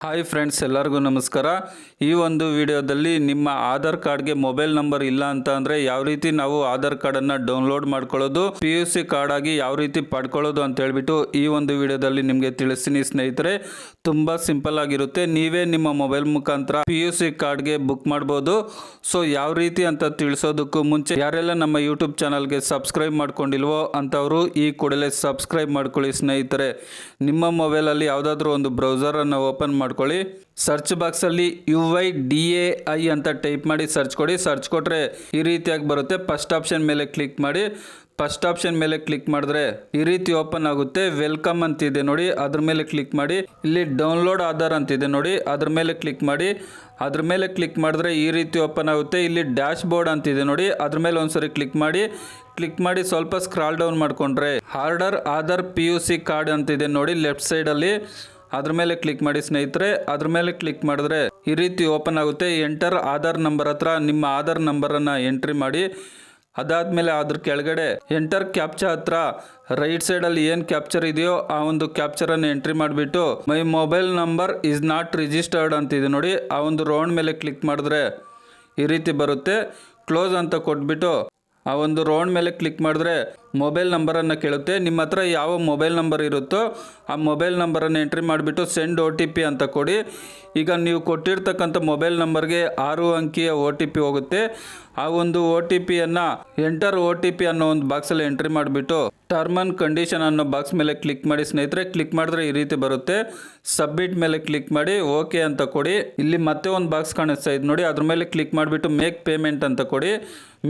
Hi friends, ಎಲ್ಲರಿಗೂ ನಮಸ್ಕಾರ. ಈ ಒಂದು ವಿಡಿಯೋದಲ್ಲಿ ನಿಮ್ಮ ಆಧಾರ್ ಕಾರ್ಡ್ಗೆ ಮೊಬೈಲ್ ನಂಬರ್ ಇಲ್ಲ ಅಂತ ಅಂದರೆ ಯಾವ ರೀತಿ ನಾವು ಆಧಾರ್ ಕಾರ್ಡನ್ನು ಡೌನ್ಲೋಡ್ ಮಾಡ್ಕೊಳ್ಳೋದು, PUC ಕಾರ್ಡ್ ಆಗಿ ಯಾವ ರೀತಿ ಪಡ್ಕೊಳ್ಳೋದು ಅಂತ ಹೇಳ್ಬಿಟ್ಟು ಈ ಒಂದು ವಿಡಿಯೋದಲ್ಲಿ ನಿಮಗೆ ತಿಳಿಸ್ತೀನಿ ಸ್ನೇಹಿತರೆ. ತುಂಬ ಸಿಂಪಲ್ ಆಗಿರುತ್ತೆ. ನೀವೇ ನಿಮ್ಮ ಮೊಬೈಲ್ ಮುಖಾಂತರ PUC ಕಾರ್ಡ್ಗೆ ಬುಕ್ ಮಾಡ್ಬೋದು. ಸೊ ಯಾವ ರೀತಿ ಅಂತ ತಿಳಿಸೋದಕ್ಕೂ ಮುಂಚೆ ಯಾರೆಲ್ಲ ನಮ್ಮ ಯೂಟ್ಯೂಬ್ ಚಾನಲ್ಗೆ ಸಬ್ಸ್ಕ್ರೈಬ್ ಮಾಡ್ಕೊಂಡಿಲ್ವೋ ಅಂಥವರು ಈ ಕೂಡಲೇ ಸಬ್ಸ್ಕ್ರೈಬ್ ಮಾಡ್ಕೊಳ್ಳಿ ಸ್ನೇಹಿತರೆ. ನಿಮ್ಮ ಮೊಬೈಲಲ್ಲಿ ಯಾವುದಾದ್ರೂ ಒಂದು ಬ್ರೌಸರನ್ನು ಓಪನ್ ಮಾಡ್ಕೊಳ್ಳಿ. ಸರ್ಚ್ ಬಾಕ್ಸಲ್ಲಿ UIDAI ಅಂತ ಟೈಪ್ ಮಾಡಿ ಸರ್ಚ್ ಕೊಡಿ. ಸರ್ಚ್ ಕೊಟ್ಟರೆ ಈ ರೀತಿಯಾಗಿ ಬರುತ್ತೆ. ಫಸ್ಟ್ ಆಪ್ಷನ್ ಮೇಲೆ ಕ್ಲಿಕ್ ಮಾಡಿ. ಫಸ್ಟ್ ಆಪ್ಷನ್ ಮೇಲೆ ಕ್ಲಿಕ್ ಮಾಡಿದ್ರೆ ಈ ರೀತಿ ಓಪನ್ ಆಗುತ್ತೆ. ವೆಲ್ಕಮ್ ಅಂತಿದೆ ನೋಡಿ, ಅದ್ರ ಮೇಲೆ ಕ್ಲಿಕ್ ಮಾಡಿ. ಇಲ್ಲಿ ಡೌನ್ಲೋಡ್ ಆಧಾರ್ ಅಂತಿದೆ ನೋಡಿ, ಅದ್ರ ಮೇಲೆ ಕ್ಲಿಕ್ ಮಾಡಿ. ಅದ್ರ ಮೇಲೆ ಕ್ಲಿಕ್ ಮಾಡಿದ್ರೆ ಈ ರೀತಿ ಓಪನ್ ಆಗುತ್ತೆ. ಇಲ್ಲಿ ಡ್ಯಾಶ್ ಬೋರ್ಡ್ ಅಂತಿದೆ ನೋಡಿ, ಅದ್ರ ಮೇಲೆ ಒಂದ್ಸರಿ ಕ್ಲಿಕ್ ಮಾಡಿ. ಕ್ಲಿಕ್ ಮಾಡಿ ಸ್ವಲ್ಪ ಸ್ಕ್ರಾಲ್ ಡೌನ್ ಮಾಡಿಕೊಂಡ್ರೆ ಆರ್ಡರ್ ಆಧಾರ್ PUC ಕಾರ್ಡ್ ಅಂತಿದೆ ನೋಡಿ ಲೆಫ್ಟ್ ಸೈಡಲ್ಲಿ, ಅದ್ರ ಮೇಲೆ ಕ್ಲಿಕ್ ಮಾಡಿ ಸ್ನೇಹಿತರೆ. ಅದ್ರ ಮೇಲೆ ಕ್ಲಿಕ್ ಮಾಡಿದ್ರೆ ಈ ರೀತಿ ಓಪನ್ ಆಗುತ್ತೆ. ಎಂಟರ್ ಆಧಾರ್ ನಂಬರ್ ಹತ್ರ ನಿಮ್ಮ ಆಧಾರ್ ನಂಬರನ್ನು ಎಂಟ್ರಿ ಮಾಡಿ. ಅದಾದಮೇಲೆ ಅದ್ರ ಕೆಳಗಡೆ ಎಂಟರ್ ಕ್ಯಾಪ್ಚಾ ಹತ್ರ ರೈಟ್ ಸೈಡಲ್ಲಿ ಏನು ಕ್ಯಾಪ್ಚರ್ ಇದೆಯೋ ಆ ಒಂದು ಕ್ಯಾಪ್ಚರನ್ನು ಎಂಟ್ರಿ ಮಾಡಿಬಿಟ್ಟು my mobile number is not registered ಅಂತಿದೆ ನೋಡಿ, ಆ ಒಂದು ರೌಂಡ್ ಮೇಲೆ ಕ್ಲಿಕ್ ಮಾಡಿದ್ರೆ ಈ ರೀತಿ ಬರುತ್ತೆ. ಕ್ಲೋಸ್ ಅಂತ ಕೊಟ್ಬಿಟ್ಟು ಆ ಒಂದು ರೌಂಡ್ ಮೇಲೆ ಕ್ಲಿಕ್ ಮಾಡಿದ್ರೆ ಮೊಬೈಲ್ ನಂಬರನ್ನು ಕೇಳುತ್ತೆ. ನಿಮ್ಮ ಹತ್ರ ಯಾವ ಮೊಬೈಲ್ ನಂಬರ್ ಇರುತ್ತೋ ಆ ಮೊಬೈಲ್ ನಂಬರನ್ನು ಎಂಟ್ರಿ ಮಾಡಿಬಿಟ್ಟು ಸೆಂಡ್ OTP ಅಂತ ಕೊಡಿ. ಈಗ ನೀವು ಕೊಟ್ಟಿರ್ತಕ್ಕಂಥ ಮೊಬೈಲ್ ನಂಬರ್ಗೆ 6 ಅಂಕಿಯ OTP ಹೋಗುತ್ತೆ. ಆ ಒಂದು OTPಯನ್ನು ಎಂಟರ್ OTP ಅನ್ನೋ ಒಂದು ಬಾಕ್ಸಲ್ಲಿ ಎಂಟ್ರಿ ಮಾಡಿಬಿಟ್ಟು ಟರ್ಮ್ ಆ್ಯಂಡ್ ಕಂಡೀಷನ್ ಅನ್ನೋ ಬಾಕ್ಸ್ ಮೇಲೆ ಕ್ಲಿಕ್ ಮಾಡಿ ಸ್ನೇಹಿತರೆ. ಕ್ಲಿಕ್ ಮಾಡಿದ್ರೆ ಈ ರೀತಿ ಬರುತ್ತೆ. ಸಬ್ಮಿಟ್ ಮೇಲೆ ಕ್ಲಿಕ್ ಮಾಡಿ ಓಕೆ ಅಂತ ಕೊಡಿ. ಇಲ್ಲಿ ಮತ್ತೆ ಒಂದು ಬಾಕ್ಸ್ ಕಾಣಿಸ್ತಾ ಇದೆ ನೋಡಿ, ಅದ್ರ ಮೇಲೆ ಕ್ಲಿಕ್ ಮಾಡಿಬಿಟ್ಟು ಮೇಕ್ ಪೇಮೆಂಟ್ ಅಂತ ಕೊಡಿ.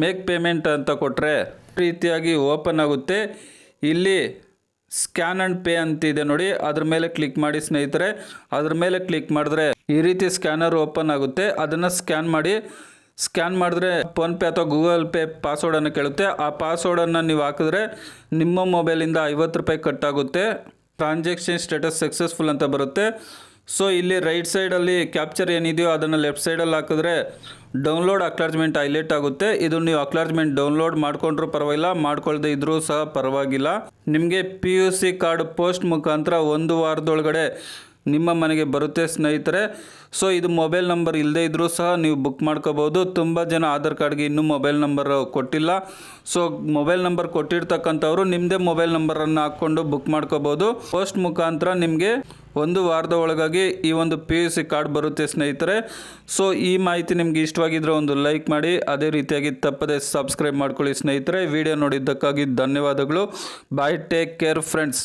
ಮೇಕ್ ಪೇಮೆಂಟ್ ಅಂತ ಕೊಟ್ಟರೆ ರೀತಿಯಾಗಿ ಓಪನ್ ಆಗುತ್ತೆ. ಇಲ್ಲಿ ಸ್ಕ್ಯಾನ್ ಆ್ಯಂಡ್ ಪೇ ಅಂತಿದೆ ನೋಡಿ, ಅದ್ರ ಮೇಲೆ ಕ್ಲಿಕ್ ಮಾಡಿ ಸ್ನೇಹಿತರೆ. ಅದ್ರ ಮೇಲೆ ಕ್ಲಿಕ್ ಮಾಡಿದ್ರೆ ಈ ರೀತಿ ಸ್ಕ್ಯಾನರ್ ಓಪನ್ ಆಗುತ್ತೆ. ಅದನ್ನು ಸ್ಕ್ಯಾನ್ ಮಾಡಿ. ಸ್ಕ್ಯಾನ್ ಮಾಡಿದ್ರೆ ಫೋನ್ಪೇ ಅಥವಾ ಗೂಗಲ್ ಪೇ ಪಾಸ್ವರ್ಡನ್ನು ಕೇಳುತ್ತೆ. ಆ ಪಾಸ್ವರ್ಡನ್ನು ನೀವು ಹಾಕಿದ್ರೆ ನಿಮ್ಮ ಮೊಬೈಲಿಂದ 50 ರೂಪಾಯಿ ಕಟ್ಟಾಗುತ್ತೆ. ಟ್ರಾನ್ಸಾಕ್ಷನ್ ಸ್ಟೇಟಸ್ ಸಕ್ಸಸ್ಫುಲ್ ಅಂತ ಬರುತ್ತೆ. ಸೊ ಇಲ್ಲಿ ರೈಟ್ ಸೈಡಲ್ಲಿ ಕ್ಯಾಪ್ಚರ್ ಏನಿದೆಯೋ ಅದನ್ನು ಲೆಫ್ಟ್ ಸೈಡಲ್ಲಿ ಹಾಕಿದ್ರೆ ಡೌನ್ಲೋಡ್ ಅಕ್ಲಾರ್ಜ್ಮೆಂಟ್ ಹೈಲೈಟ್ ಆಗುತ್ತೆ. ಇದು ನೀವು ಅಕ್ಲಾರ್ಜ್ಮೆಂಟ್ ಡೌನ್ಲೋಡ್ ಮಾಡ್ಕೊಂಡ್ರೂ ಪರವಾಗಿಲ್ಲ, ಮಾಡ್ಕೊಳ್ದೇ ಇದ್ರೂ ಸಹ ಪರವಾಗಿಲ್ಲ. ನಿಮಗೆ PUC ಕಾರ್ಡ್ ಪೋಸ್ಟ್ ಮುಖಾಂತರ 1 ವಾರದೊಳಗಡೆ ನಿಮ್ಮ ಮನೆಗೆ ಬರುತ್ತೆ ಸ್ನೇಹಿತರೆ. ಸೊ ಇದು ಮೊಬೈಲ್ ನಂಬರ್ ಇಲ್ಲದೇ ಇದ್ದರೂ ಸಹ ನೀವು ಬುಕ್ ಮಾಡ್ಕೋಬೋದು. ತುಂಬ ಜನ ಆಧಾರ್ ಕಾರ್ಡ್ಗೆ ಇನ್ನೂ ಮೊಬೈಲ್ ನಂಬರ್ ಕೊಟ್ಟಿಲ್ಲ. ಸೊ ಮೊಬೈಲ್ ನಂಬರ್ ಕೊಟ್ಟಿರ್ತಕ್ಕಂಥವ್ರು ನಿಮ್ಮದೇ ಮೊಬೈಲ್ ನಂಬರನ್ನು ಹಾಕ್ಕೊಂಡು ಬುಕ್ ಮಾಡ್ಕೋಬೋದು. ಪೋಸ್ಟ್ ಮುಖಾಂತರ ನಿಮಗೆ 1 ವಾರದ ಒಳಗಾಗಿ ಈ ಒಂದು PUC ಕಾರ್ಡ್ ಬರುತ್ತೆ ಸ್ನೇಹಿತರೆ. ಸೊ ಈ ಮಾಹಿತಿ ನಿಮಗೆ ಇಷ್ಟವಾಗಿದ್ದರೆ ಒಂದು ಲೈಕ್ ಮಾಡಿ. ಅದೇ ರೀತಿಯಾಗಿ ತಪ್ಪದೆ ಸಬ್ಸ್ಕ್ರೈಬ್ ಮಾಡ್ಕೊಳ್ಳಿ ಸ್ನೇಹಿತರೆ. ವಿಡಿಯೋ ನೋಡಿದ್ದಕ್ಕಾಗಿ ಧನ್ಯವಾದಗಳು. ಬಾಯ್, ಟೇಕ್ ಕೇರ್ ಫ್ರೆಂಡ್ಸ್.